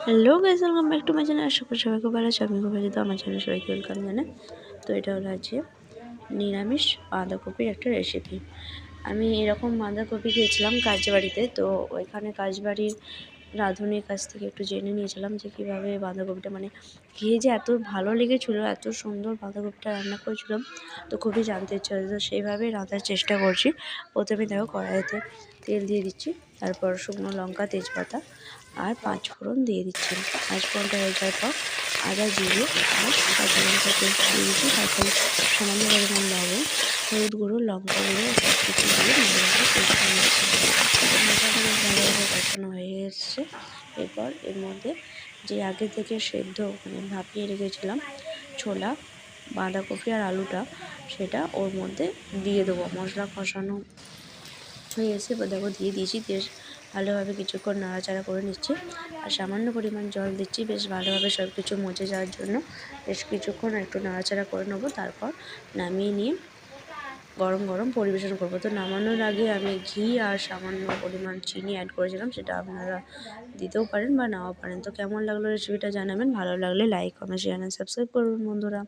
Hello guys, welcome back to my channel. আশা করি সবাই খুব ভালো আছে। আমি খুব ভালো, তো আমার চ্যানেল সবাইকে ওয়েলকাম জানাই। তো এটা হলো আজকে নিরামিষ বাঁধাকপির একটা রেসিপি। আমি এরকম বাঁধাকপি খেয়েছিলাম কাজবাড়িতে, তো ওইখানে কাজবাড়ির রাঁধুনির কাছ থেকে একটু জেনে নিয়েছিলাম যে কীভাবে বাঁধাকপিটা খেয়ে যে এত ভালো লেগেছিলো, এত সুন্দর বাঁধাকপিটা রান্না করেছিলাম, তো খুবই জানতে ইচ্ছা হয়েছে। তো সেইভাবেই রাঁধার চেষ্টা করছি। প্রথমে দেখো কড়াইতে তেল দিয়ে দিচ্ছি, তারপর শুকনো লঙ্কা, তেজপাতা আর 5 ফোড়ন দিয়ে দিচ্ছি। 5 ফোড়নটা হয়ে যাওয়ার পর আদা, জিরে আর কাঁচা লঙ্কা পেস্ট দিয়ে দিচ্ছি। তারপর সামান্য পরিমাণ লবণ, হলুদ গুঁড়ো, লঙ্কা গুঁড়ো সব কিছু দিয়ে ভালোভাবে কষিয়ে নিচ্ছি। মশলাটা বেশ ভালোভাবে কষানো হয়ে এসছে। এরপর এর মধ্যে যে আগে থেকে সেদ্ধ ভাপিয়ে রেখেছিলাম ছোলা, বাঁধাকপি আর আলুটা, সেটা ওর মধ্যে দিয়ে দেবো। মশলা কষানো হয়ে এসে দেখো দিয়ে দিয়েছি। বেশ ভালোভাবে কিছুক্ষণ নাড়াচাড়া করে নিচ্ছি আর সামান্য পরিমাণ জল দিচ্ছি বেশ ভালোভাবে সব কিছু মজে যাওয়ার জন্য। বেশ কিছুক্ষণ একটু নাড়াচাড়া করে নেবো, তারপর নামিয়ে নিয়ে গরম গরম পরিবেশন করবো। তো নামানোর আগে আমি ঘি আর সামান্য পরিমাণ চিনি অ্যাড করেছিলাম, সেটা আপনারা দিতেও পারেন বা নাও পারেন। তো কেমন লাগলো রেসিপিটা জানাবেন। ভালো লাগলে like, comment, share and subscribe করবেন বন্ধুরা।